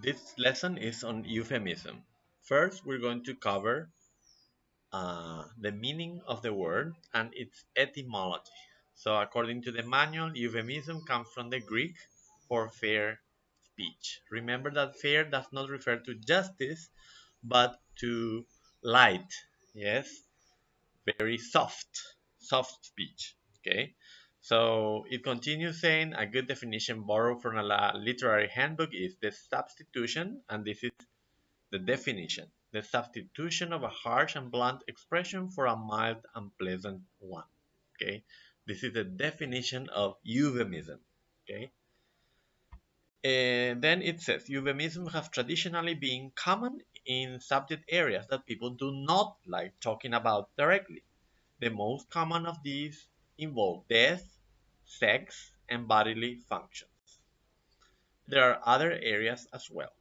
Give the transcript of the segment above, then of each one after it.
This lesson is on euphemism. First, we're going to cover the meaning of the word and its etymology. So, according to the manual, euphemism comes from the Greek for fair speech. Remember that fair does not refer to justice, but to light. Yes, very soft speech. Okay. So it continues saying a good definition borrowed from a literary handbook is the substitution, and this is the definition: the substitution of a harsh and blunt expression for a mild and pleasant one. Okay, this is the definition of euphemism. Okay, and then it says euphemisms have traditionally been common in subject areas that people do not like talking about directly. The most common of these involve death, sex, and bodily functions. There are other areas as well.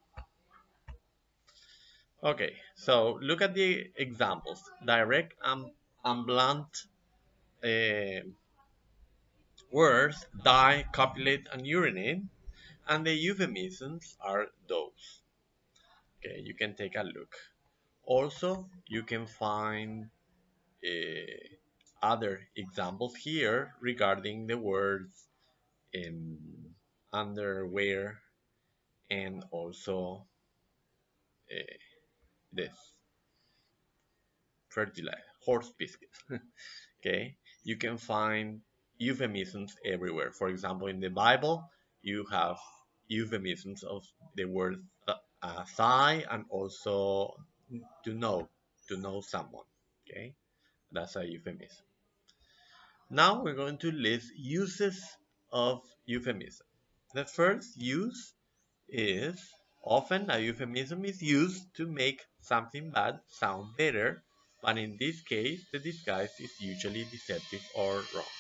Okay, so look at the examples. Direct and blunt uh, words: die, copulate, and urinate. And the euphemisms are those. Okay, you can take a look. Also, you can find other examples here regarding the words um, underwear and also uh, this fertilizer, horse biscuits. Okay, you can find euphemisms everywhere. For example, in the Bible, you have euphemisms of the word sigh and also to know, to know someone. Okay, that's a euphemism. Now we're going to list uses of euphemism. The first use is often a euphemism is used to make something bad sound better, but in this case, the disguise is usually deceptive or wrong.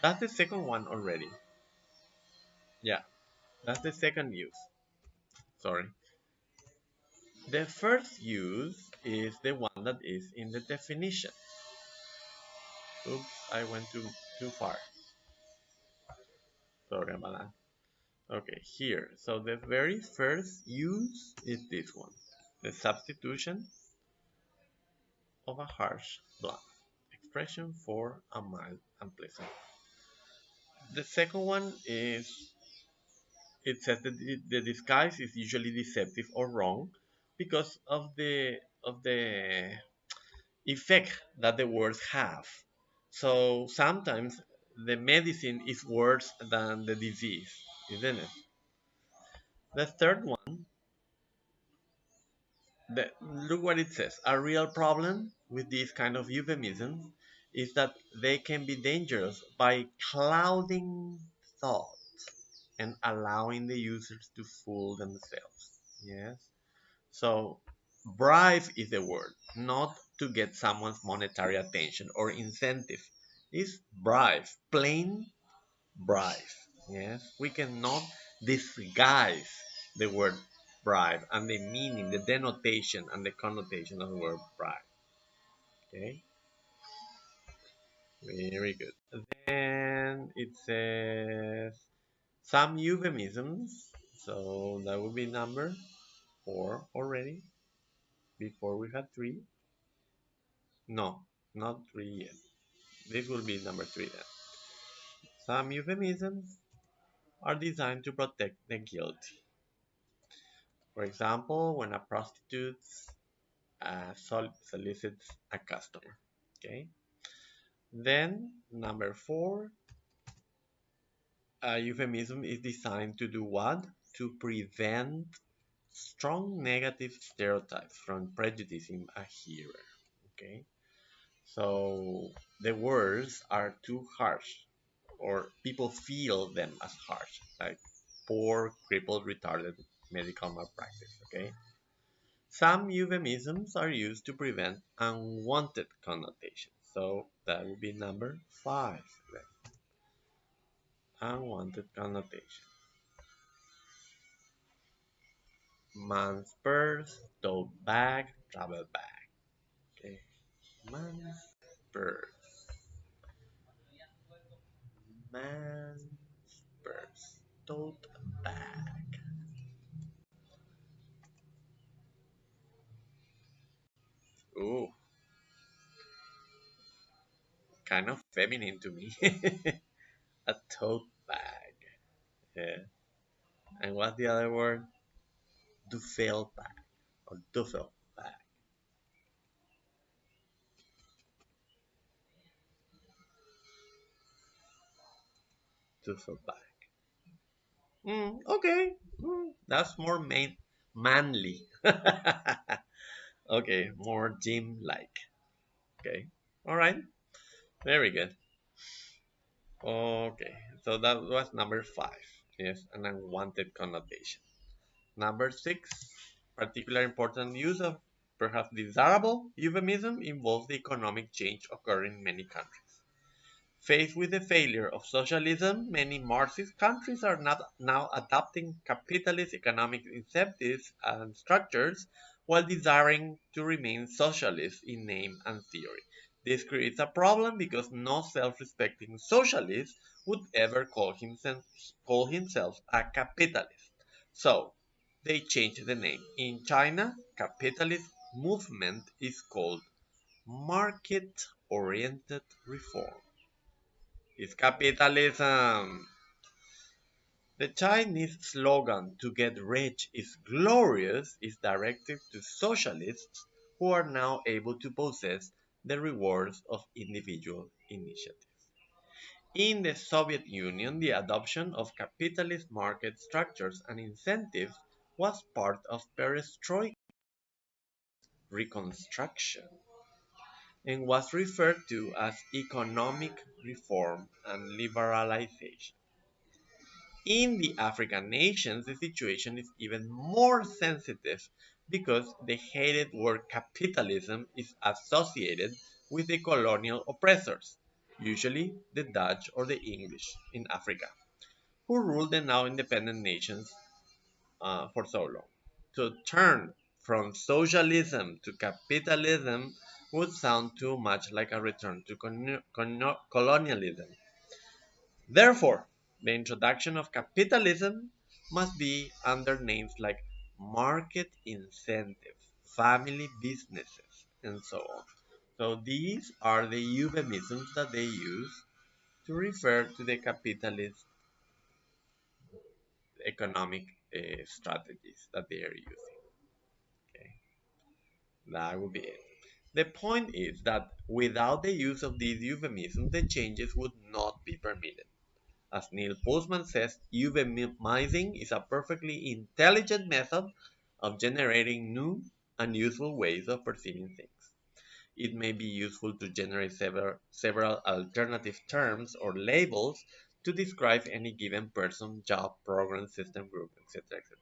That's the second one already. Yeah, that's the second use. Sorry. The first use is the one that is in the definition. Oops, I went too far. Sorry about that. Okay, here. So the very first use is this one: the substitution of a harsh blunt expression for a mild and pleasant. The second one is it says that the disguise is usually deceptive or wrong because of the effect that the words have. So sometimes the medicine is worse than the disease, isn't it? The third one, look what it says. A real problem with these kind of euphemisms is that they can be dangerous by clouding thought and allowing the users to fool themselves. Yes. So bribe is the word, not to get someone's monetary attention or incentive. It's bribe, plain bribe. Yes. We cannot disguise the word bribe and the meaning, the denotation and the connotation of the word bribe. Okay. Very good. Then it says some euphemisms. So that would be number 4 already. Before we had 3. No, not 3 yet. This will be number 3 then. Some euphemisms are designed to protect the guilty. For example, when a prostitute solicits a customer. Okay. Then number 4, a euphemism is designed to do what? To prevent strong negative stereotypes from prejudicing a hearer. Okay. So the words are too harsh, or people feel them as harsh, like poor, crippled, retarded, medical malpractice. Okay. Some euphemisms are used to prevent unwanted connotations. So that would be number 5. Unwanted connotation. Man's purse, tote bag, travel bag. Okay. Man's purse. Man's purse, tote bag. Ooh, kind of feminine to me. A tote bag. Yeah. And what's the other word? Duffel bag or duffel bag. Duffel bag. Okay. That's more manly. Okay, more gym like. Okay. All right. Very good. Okay. So that was number five. Yes, an unwanted connotation. Number six, particular important use of perhaps desirable euphemism involves the economic change occurring in many countries. Faced with the failure of socialism, many Marxist countries are not now adopting capitalist economic incentives and structures while desiring to remain socialist in name and theory. This creates a problem because no self-respecting socialist would ever call himself a capitalist. So, they changed the name. In China, capitalist movement is called market-oriented reform. It's capitalism. The Chinese slogan "to get rich is glorious" is directed to socialists who are now able to possess the rewards of individual initiative. In the Soviet Union, the adoption of capitalist market structures and incentives was part of perestroika reconstruction and was referred to as economic reform and liberalization. In the African nations, the situation is even more sensitive because the hated word capitalism is associated with the colonial oppressors, usually the Dutch or the English in Africa, who ruled the now independent nations for so long. To turn from socialism to capitalism would sound too much like a return to colonialism. Therefore, the introduction of capitalism must be under names like market incentives, family businesses, and so on. So these are the euphemisms that they use to refer to the capitalist economic strategies that they are using. Okay, that would be it. The point is that without the use of these euphemisms, the changes would not be permitted. As Neil Postman says, euphemizing is a perfectly intelligent method of generating new and useful ways of perceiving things. It may be useful to generate several alternative terms or labels to describe any given person, job, program, system, group, etc. etc.